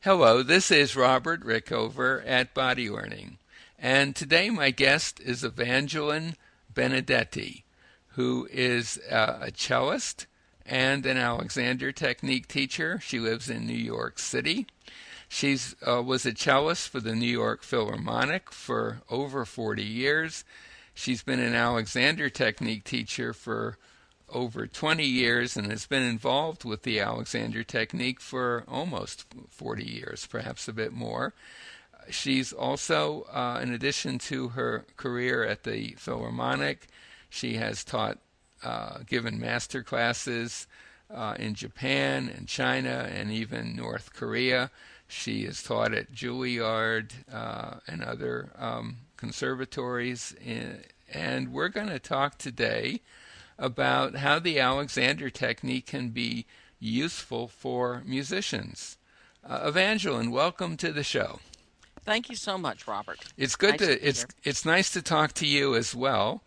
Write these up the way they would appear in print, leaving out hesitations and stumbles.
Hello, this is Robert Rickover at Body Learning, and today my guest is Evangeline Benedetti, who is a cellist and an Alexander Technique teacher. She lives in New York City. She's was a cellist for the New York Philharmonic for over 40 years. She's been an Alexander Technique teacher for over 20 years and has been involved with the Alexander Technique for almost 40 years, perhaps a bit more. She's also, in addition to her career at the Philharmonic, she has given master classes in Japan and China and even North Korea. She has taught at Juilliard and other conservatories. And we're going to talk today about how the Alexander Technique can be useful for musicians. Evangeline, welcome to the show. Thank you so much, Robert. It's good Nice to be it's here. it's nice to talk to you as well.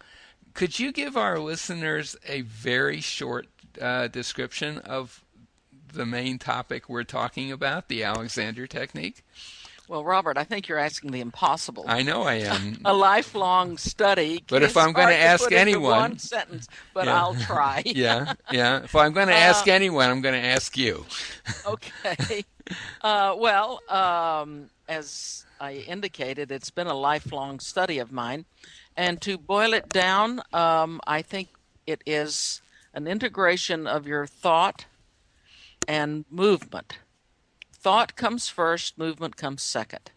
Could you give our listeners a very short description of the main topic we're talking about, the Alexander Technique? Well, Robert, I think you're asking the impossible. I know I am. A lifelong study But if is I'm going to hard ask put into anyone, one sentence, but yeah, I'll try. yeah. If I'm going to ask anyone, I'm going to ask you. Okay. As I indicated, it's been a lifelong study of mine. And to boil it down, I think it is an integration of your thought and movement. Thought comes first, movement comes second.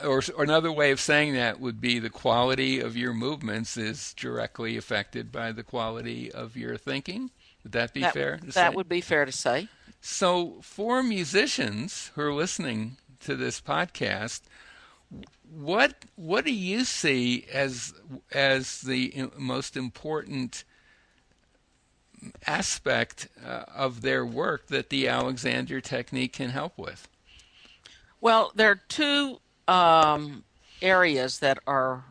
Or another way of saying that would be the quality of your movements is directly affected by the quality of your thinking. Would that be fair to say? That would be fair to say. So, for musicians who are listening to this podcast, what do you see as the most important aspect of their work that the Alexander Technique can help with? Well, there are two areas that are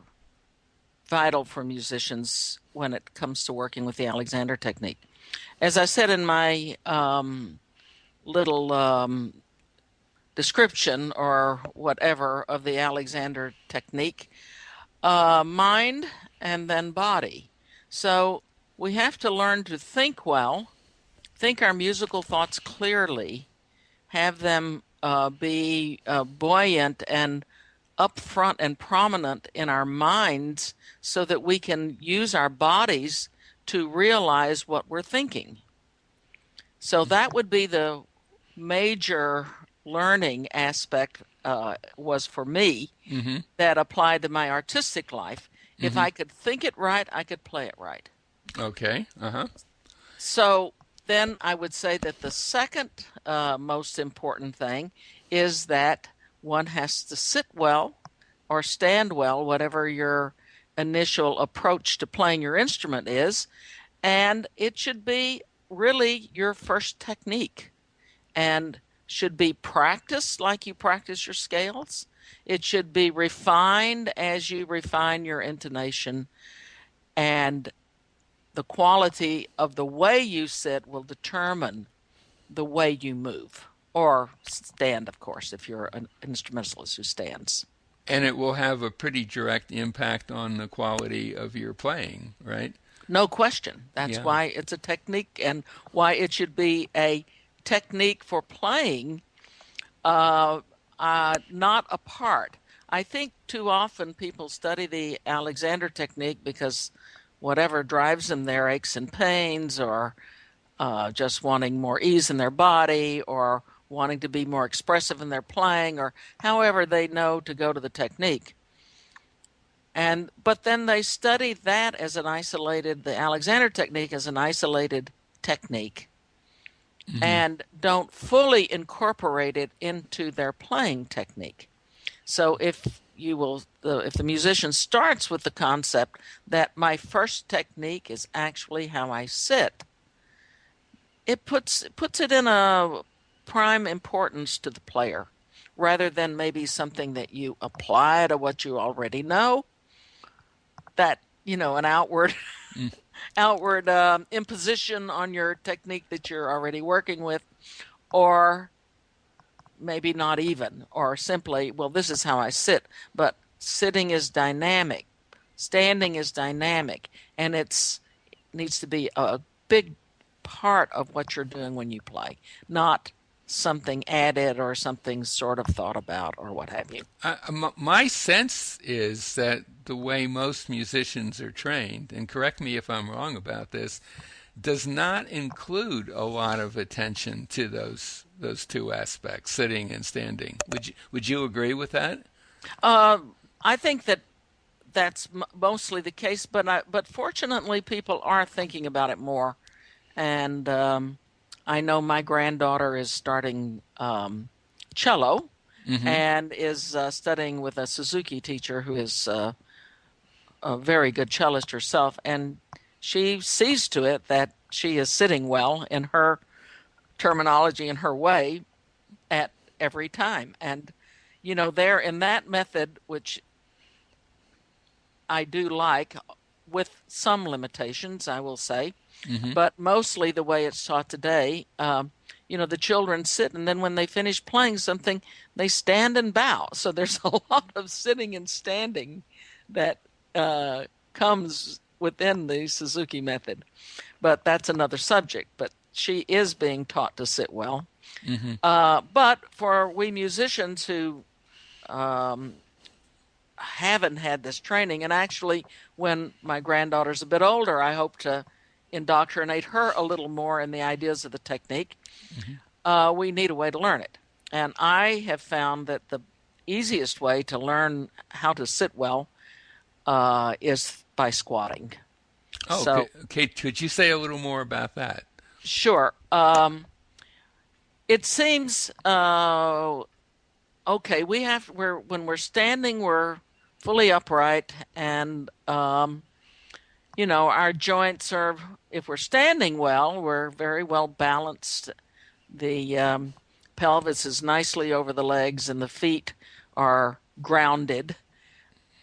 vital for musicians when it comes to working with the Alexander Technique. As I said in my little description or whatever of the Alexander Technique, mind and then body. So we have to learn to think well, think our musical thoughts clearly, have them be buoyant and upfront and prominent in our minds so that we can use our bodies to realize what we're thinking. So that would be the major learning aspect was for me that applied to my artistic life. If I could think it right, I could play it right. Okay. So then I would say that the second most important thing is that one has to sit well or stand well, whatever your initial approach to playing your instrument is, and it should be really your first technique and should be practiced like you practice your scales. It should be refined as you refine your intonation, and the quality of the way you sit will determine the way you move or stand, of course, if you're an instrumentalist who stands. And it will have a pretty direct impact on the quality of your playing, right? No question. That's Yeah. why it's a technique and why it should be a technique for playing, not a part. I think too often people study the Alexander Technique because whatever drives them there, aches and pains, or just wanting more ease in their body, or wanting to be more expressive in their playing, or however they know to go to the technique. But then they study that as the Alexander Technique as an isolated technique, and don't fully incorporate it into their playing technique. So if the musician starts with the concept that my first technique is actually how I sit, it puts it in a prime importance to the player, rather than maybe something that you apply to what you already know. That an outward imposition on your technique that you're already working with, or maybe not even, or simply, well, this is how I sit. But sitting is dynamic, standing is dynamic, and it's needs to be a big part of what you're doing when you play, not something added or something sort of thought about or what have you. My sense is that the way most musicians are trained, and correct me if I'm wrong about this, does not include a lot of attention to those two aspects, sitting and standing. Would you agree with that? I think that that's mostly the case, but fortunately, people are thinking about it more, and I know my granddaughter is starting cello Hmm. and is studying with a Suzuki teacher who is a very good cellist herself, and she sees to it that she is sitting well in her terminology in her way at every time. And there in that method, which I do like, with some limitations, I will say, Hmm. but mostly the way it's taught today. The children sit, and then when they finish playing something, they stand and bow. So there's a lot of sitting and standing that comes within the Suzuki method. But that's another subject. But she is being taught to sit well. Hmm. But for we musicians who um, haven't had this training, and actually, when my granddaughter's a bit older, I hope to indoctrinate her a little more in the ideas of the technique. Hmm. We need a way to learn it. And I have found that the easiest way to learn how to sit well is by squatting. Oh, okay. So, Okay. Could you say a little more about that? sure. It seems okay. When we're standing, we're fully upright, and our joints are. If we're standing well, we're very well balanced. The pelvis is nicely over the legs, and the feet are grounded,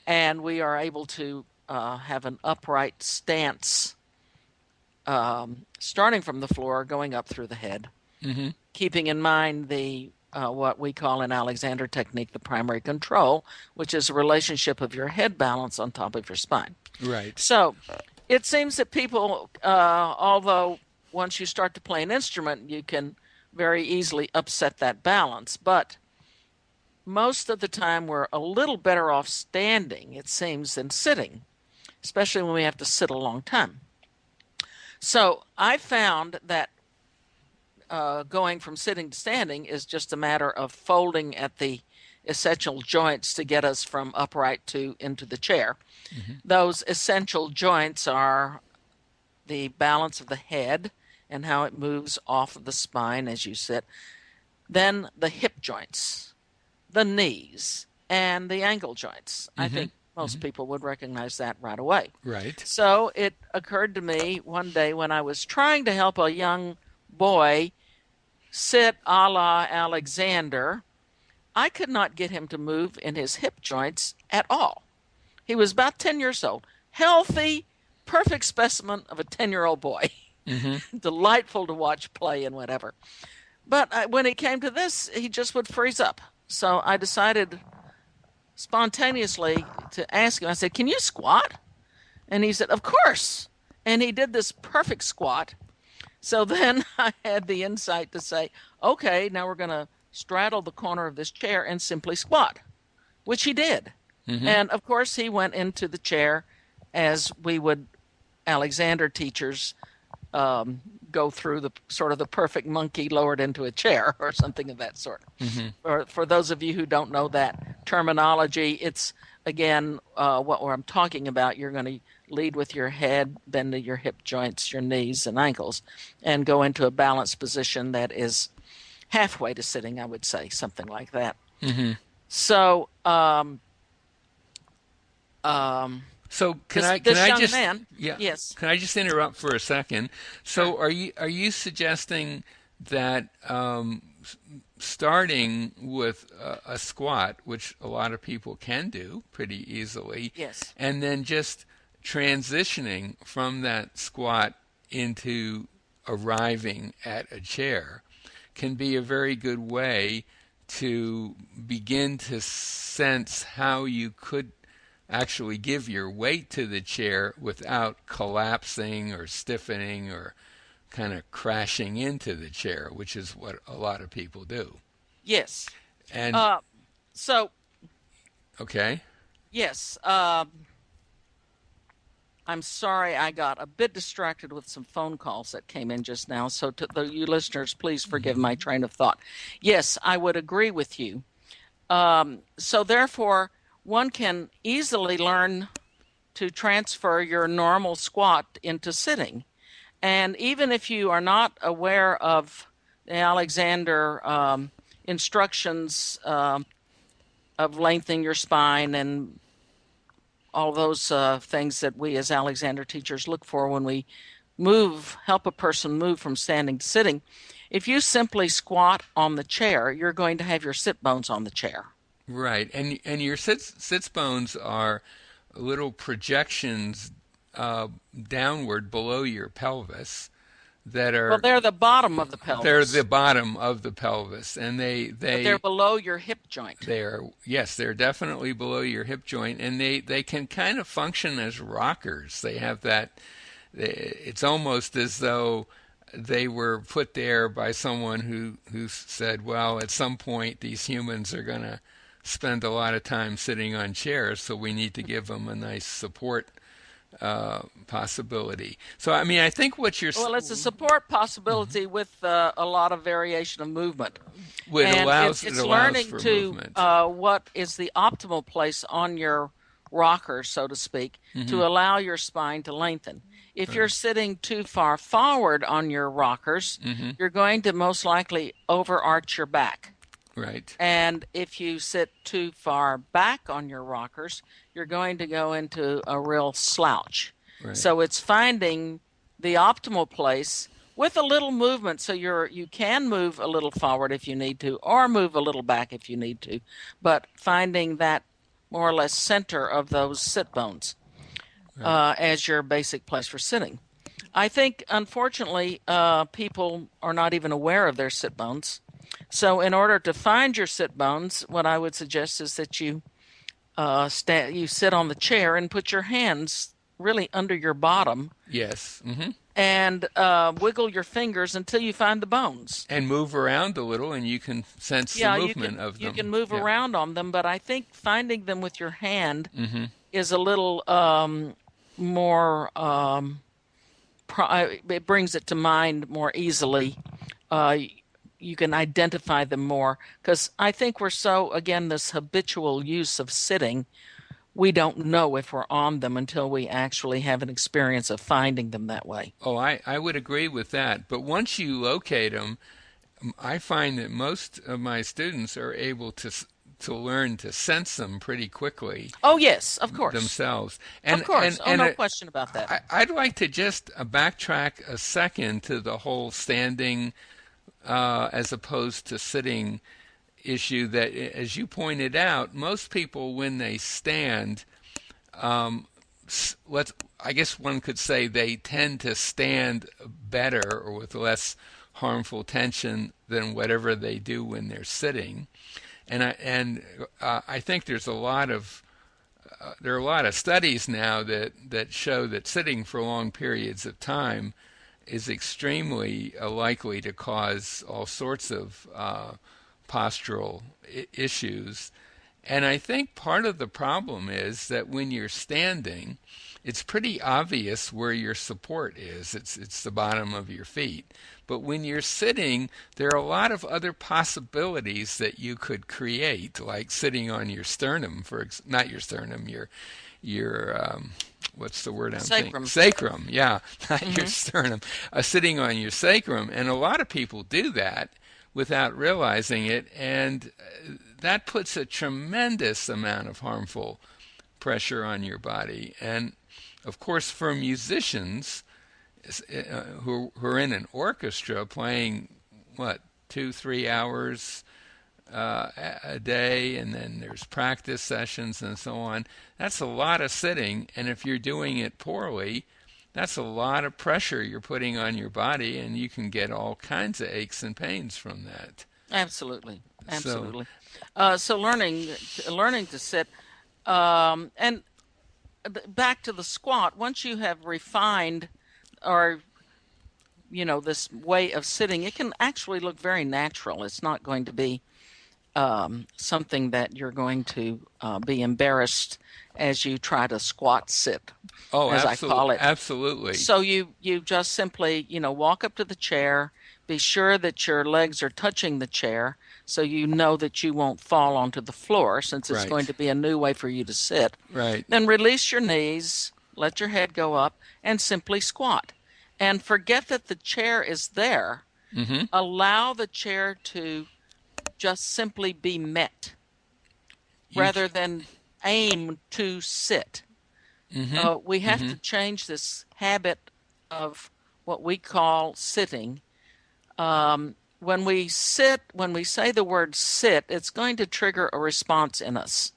and we are able to have an upright stance, starting from the floor, going up through the head, Hmm. keeping in mind the what we call in Alexander technique the primary control, which is a relationship of your head balance on top of your spine. Right. So it seems that people, although once you start to play an instrument, you can very easily upset that balance, but most of the time we're a little better off standing, it seems, than sitting, especially when we have to sit a long time. So I found that going from sitting to standing is just a matter of folding at the essential joints to get us from upright to into the chair. Hmm. Those essential joints are the balance of the head and how it moves off of the spine as you sit, then the hip joints, the knees, and the ankle joints. I Hmm. think most Hmm. people would recognize that right away. Right. So it occurred to me one day when I was trying to help a young boy sit a la Alexander, I could not get him to move in his hip joints at all. He was about 10 years old, healthy, perfect specimen of a 10-year-old boy. Hmm. Delightful to watch play and whatever. But when it came to this, he just would freeze up. So I decided spontaneously to ask him. I said, "Can you squat?" And he said, "Of course." And he did this perfect squat. So then I had the insight to say, "Okay, now we're going to straddle the corner of this chair and simply squat," which he did. Hmm. And of course, he went into the chair as we would Alexander teachers um, go through the sort of the perfect monkey lowered into a chair or something of that sort. Hmm. Or for those of you who don't know that terminology, it's again what I'm talking about. You're going to lead with your head, bend to your hip joints, your knees and ankles, and go into a balanced position that is halfway to sitting, I would say, something like that. Hmm. So um, So can this I can this I young just man, yeah yes, can I just interrupt for a second? sure. So are you suggesting that starting with a squat, which a lot of people can do pretty easily, Yes. and then just transitioning from that squat into arriving at a chair can be a very good way to begin to sense how you could actually give your weight to the chair without collapsing or stiffening or kind of crashing into the chair, which is what a lot of people do. Yes. And So, okay. yes. I'm sorry I got a bit distracted with some phone calls that came in just now. So, you listeners, please forgive my train of thought. Yes, I would agree with you. So, therefore, one can easily learn to transfer your normal squat into sitting. And even if you are not aware of the Alexander instructions of lengthening your spine and all those things that we as Alexander teachers look for when we help a person move from standing to sitting, if you simply squat on the chair, you're going to have your sit bones on the chair. Right, and your sits bones are little projections downward below your pelvis that are. Well, they're the bottom of the pelvis. They're the bottom of the pelvis, and but they're below your hip joint. They're definitely below your hip joint, and they can kind of function as rockers. They have that. It's almost as though they were put there by someone who said, well, at some point these humans are going to spend a lot of time sitting on chairs, so we need to give them a nice support possibility. So, I mean, I think what you're... Well, it's a support possibility with a lot of variation of movement. It allows learning for to movement. What is the optimal place on your rocker, so to speak, to allow your spine to lengthen. If you're sitting too far forward on your rockers, you're going to most likely overarch your back. Right. And if you sit too far back on your rockers, you're going to go into a real slouch. Right. So it's finding the optimal place with a little movement. So you can move a little forward if you need to, or move a little back if you need to, but finding that more or less center of those sit bones as your basic place for sitting. I think, unfortunately, people are not even aware of their sit bones. So in order to find your sit bones, what I would suggest is that you you sit on the chair and put your hands really under your bottom. Yes. Mm-hmm. And wiggle your fingers until you find the bones. And move around a little, and you can sense the movement of them. You can move around on them, but I think finding them with your hand is a little more... it brings it to mind more easily. You can identify them more, because I think we're so, again, this habitual use of sitting, we don't know if we're on them until we actually have an experience of finding them that way. Oh, I would agree with that. But once you locate them, I find that most of my students are able to learn to sense them pretty quickly. Oh, yes, of course. Themselves. Of course. No question about that. I'd like to just backtrack a second to the whole standing as opposed to sitting issue that, as you pointed out, most people when they stand, I guess one could say they tend to stand better or with less harmful tension than whatever they do when they're sitting. And I think there are a lot of studies now that show that sitting for long periods of time is extremely likely to cause all sorts of postural issues. And I think part of the problem is that when you're standing, it's pretty obvious where your support is. It's the bottom of your feet. But when you're sitting, there are a lot of other possibilities that you could create, like sitting on your sternum, not your sternum, your what's the word I'm thinking? Sacrum, yeah, not your sternum. Sitting on your sacrum, and a lot of people do that without realizing it, and that puts a tremendous amount of harmful pressure on your body. And of course, for musicians who are in an orchestra playing 2-3 hours a day, and then there's practice sessions and so on, that's a lot of sitting. And if you're doing it poorly, that's a lot of pressure you're putting on your body, and you can get all kinds of aches and pains from that. Absolutely. So, absolutely. So learning to sit, and back to the squat. Once you have refined, or this way of sitting, it can actually look very natural. It's not going to be something that you're going to be embarrassed as you try to squat sit, oh, as I call it. absolutely. So you just simply, walk up to the chair, be sure that your legs are touching the chair so you know that you won't fall onto the floor since it's going Right, to be a new way for you to sit. right. Then release your knees, let your head go up, and simply squat. And forget that the chair is there. Mm-hmm. Allow the chair to just simply be met You. rather than aim to sit. Mm-hmm. We have Mm-hmm. to change this habit of what we call sitting. When we sit, when we say the word sit, it's going to trigger a response in us.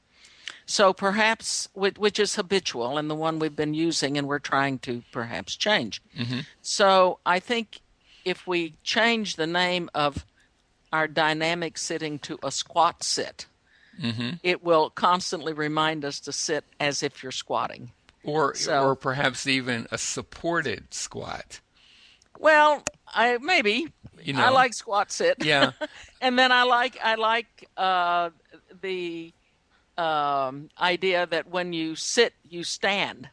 So perhaps, which is habitual and the one we've been using and we're trying to perhaps change. Mm-hmm. So I think if we change the name of our dynamic sitting to a squat sit, Mm-hmm. it will constantly remind us to sit as if you're squatting. Or So, perhaps even a supported squat. well, I maybe You I know. like squat sit, Yeah. and then I like the idea that when you sit, you stand.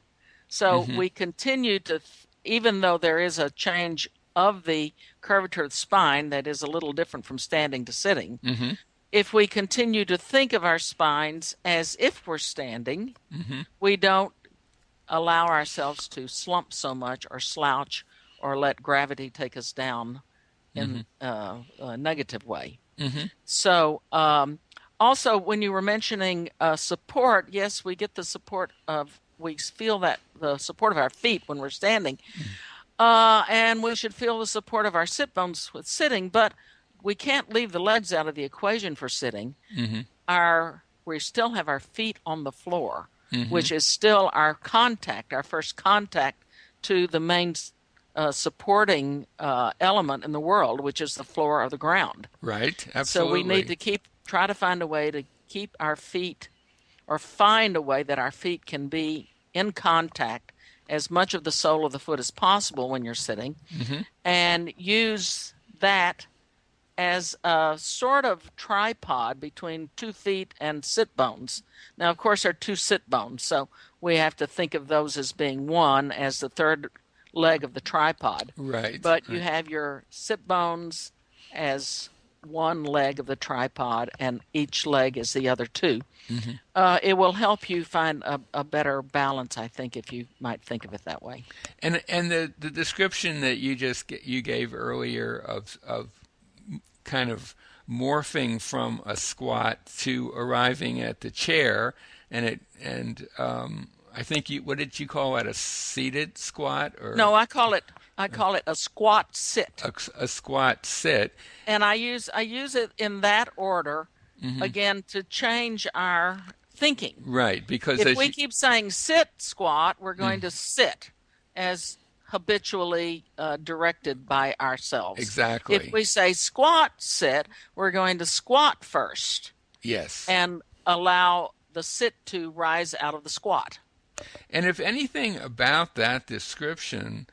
So Mm-hmm. we continue to, even though there is a change of the curvature of the spine that is a little different from standing to sitting, Mm-hmm. if we continue to think of our spines as if we're standing, Mm-hmm. we don't allow ourselves to slump so much or slouch or let gravity take us down Mm-hmm. in a negative way. Mm-hmm. So, also, when you were mentioning support, yes, we get the support of, we feel that the support of our feet when we're standing, and we should feel the support of our sit bones with sitting, but we can't leave the legs out of the equation for sitting. Mm-hmm. We still have our feet on the floor, Mm-hmm. which is still our contact, our first contact to the main supporting element in the world, which is the floor or the ground. Right. So we need Absolutely. to try to find a way to keep our feet, or find a way that our feet can be in contact as much of the sole of the foot as possible when you're sitting, Mm-hmm. and use that as a sort of tripod between 2 feet and sit bones. Now, of course, there are two sit bones, so we have to think of those as being one, as the third leg of the tripod. Right. But you Right. have your sit bones as one leg of the tripod, and each leg is the other two. Mm-hmm. It will help you find a better balance, I think, if you might think of it that way. And the description that you gave earlier of kind of morphing from a squat to arriving at the chair, and I think you, what did you call it, a seated squat or No, I call it a squat sit. a squat sit? And I use it in that order, Mm-hmm. again, to change our thinking. Right, because If as we you, keep saying sit squat, we're mm, going to sit as habitually directed by ourselves. If exactly, we say squat sit, we're going to squat first yes. and allow the sit to rise out of the squat. And if anything about that description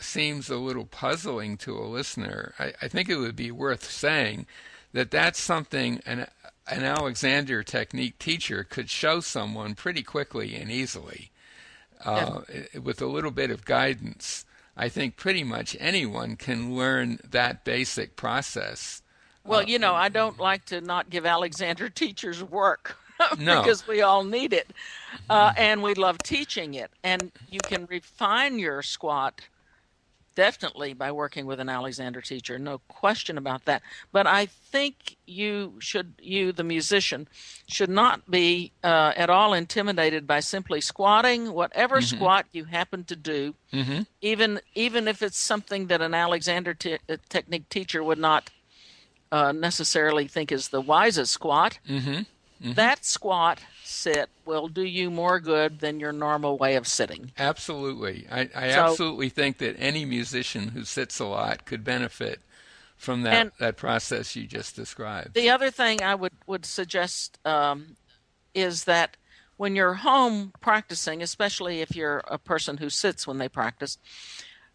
seems a little puzzling to a listener, I think it would be worth saying that that's something an Alexander technique teacher could show someone pretty quickly and easily. Yeah. With a little bit of guidance, I think pretty much anyone can learn that basic process. Well, Uh, I don't like to not give Alexander teachers work no, because we all need it. And we love teaching it. And you can refine your squat definitely by working with an Alexander teacher, no question about that. But I think you, the musician, should not be at all intimidated by simply squatting. Whatever hmm squat you happen to do, hmm even if it's something that an Alexander technique teacher would not necessarily think is the wisest squat, hmm hmm that squat sit will do you more good than your normal way of sitting. absolutely. I So, absolutely think that any musician who sits a lot could benefit from And that process you just described. the other thing I would suggest is that when you're home practicing, especially if you're a person who sits when they practice,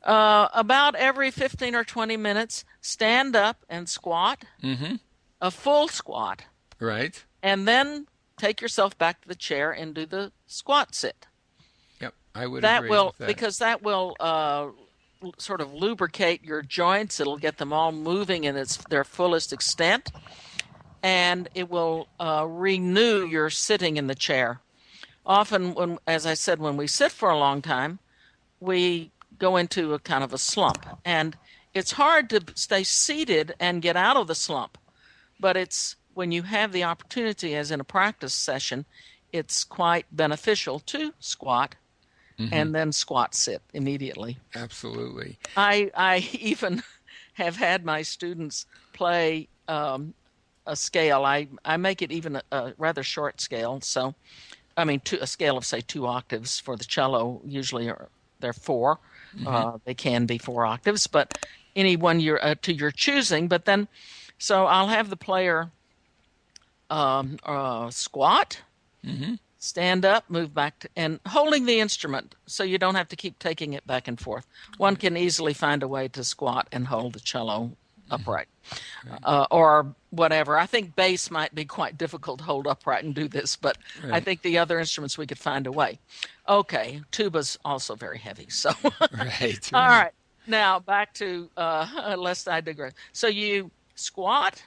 about every 15 or 20 minutes, stand up and squat, Mm-hmm. a full squat, Right. and then take yourself back to the chair and do the squat sit. Yep. I would That agree will, with that. because that will sort of lubricate your joints. It'll get them all moving in their fullest extent, and it will renew your sitting in the chair. Often, as I said, when we sit for a long time, we go into a kind of a slump, and it's hard to stay seated and get out of the slump. But it's when you have the opportunity, as in a practice session, it's quite beneficial to squat Mm-hmm. and then squat sit immediately. Absolutely. I even have had my students play a scale. I make it even a rather short scale. So, I mean, a scale of, say, 2 octaves for the cello. Usually they're four. Mm-hmm. They can be 4 octaves, but any one to your choosing. But then, so I'll have the player squat, Mm-hmm. stand up, move back, and holding the instrument so you don't have to keep taking it back and forth. One can easily find a way to squat and hold the cello upright, Right. or whatever. I think bass might be quite difficult to hold upright and do this, but I Right. think the other instruments we could find a way. Okay, tuba's also very heavy, so Right. all Right. right. Now back to lest I digress. So you squat,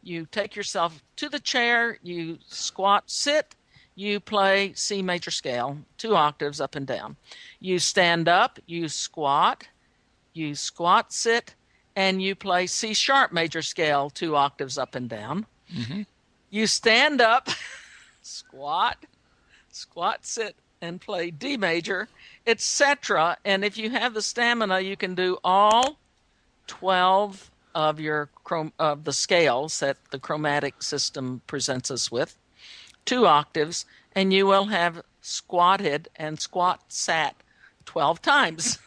you take yourself to the chair, you squat, sit, you play C major scale, 2 octaves up and down. You stand up, you squat, sit, and you play C sharp major scale, 2 octaves up and down. Mm-hmm. You stand up, squat, sit, and play D major, etc. And if you have the stamina, you can do all 12 of of the scales that the chromatic system presents us with, 2 octaves, and you will have squatted and squat sat 12 times.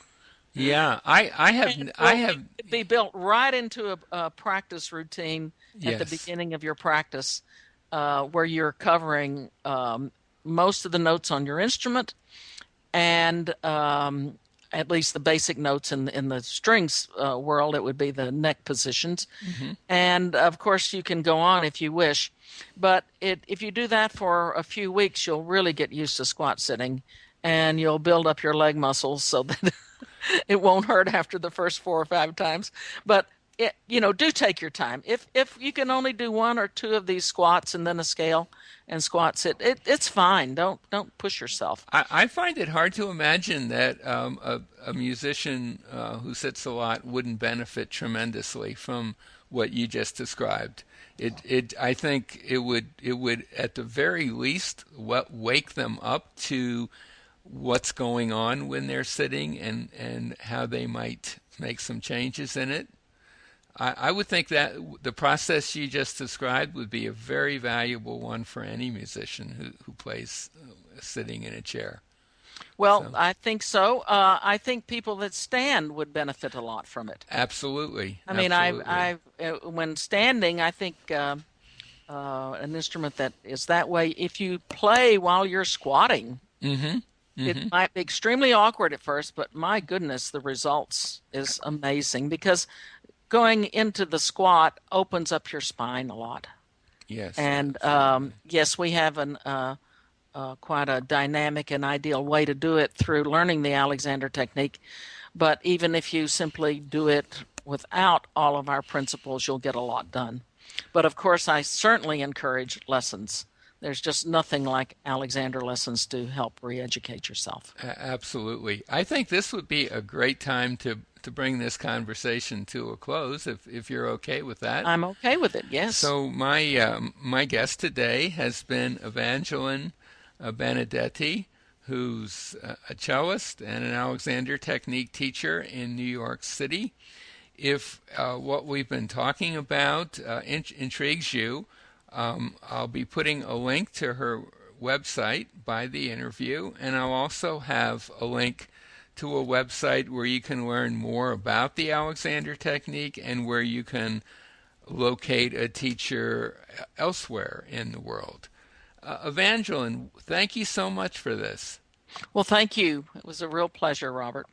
Yeah. I have. And I will have. be built right into a practice routine at the Yes. beginning of your practice, where you're covering most of the notes on your instrument and at least the basic notes in the strings world. It would be the neck positions. Mm-hmm. And of course, you can go on if you wish. But if you do that for a few weeks, you'll really get used to squat sitting and you'll build up your leg muscles so that it won't hurt after the first 4 or 5 times. But do take your time. If you can only do one or two of these squats and then a scale and squat sit, it's fine. Don't push yourself. I find it hard to imagine that a musician who sits a lot wouldn't benefit tremendously from what you just described. I think it would at the very least wake them up to what's going on when they're sitting and how they might make some changes in it. I would think that the process you just described would be a very valuable one for any musician who plays sitting in a chair. Well, So I think so. I think people that stand would benefit a lot from it. absolutely, I mean, absolutely. when standing, I think an instrument that is that way. If you play while you're squatting, Mm-hmm. Mm-hmm. it might be extremely awkward at first, but my goodness, the results is amazing because going into the squat opens up your spine a lot. Yes, And absolutely. yes, we have quite a dynamic and ideal way to do it through learning the Alexander technique. But even if you simply do it without all of our principles, you'll get a lot done. But of course, I certainly encourage lessons. There's just nothing like Alexander lessons to help re-educate yourself. Absolutely. I think this would be a great time to bring this conversation to a close, if you're okay with that. I'm okay with it, yes. So my guest today has been Evangeline Benedetti, who's a cellist and an Alexander Technique teacher in New York City. If what we've been talking about intrigues you, I'll be putting a link to her website by the interview, and I'll also have a link to a website where you can learn more about the Alexander technique and where you can locate a teacher elsewhere in the world. Evangeline, thank you so much for this. Well, thank you. It was a real pleasure, Robert.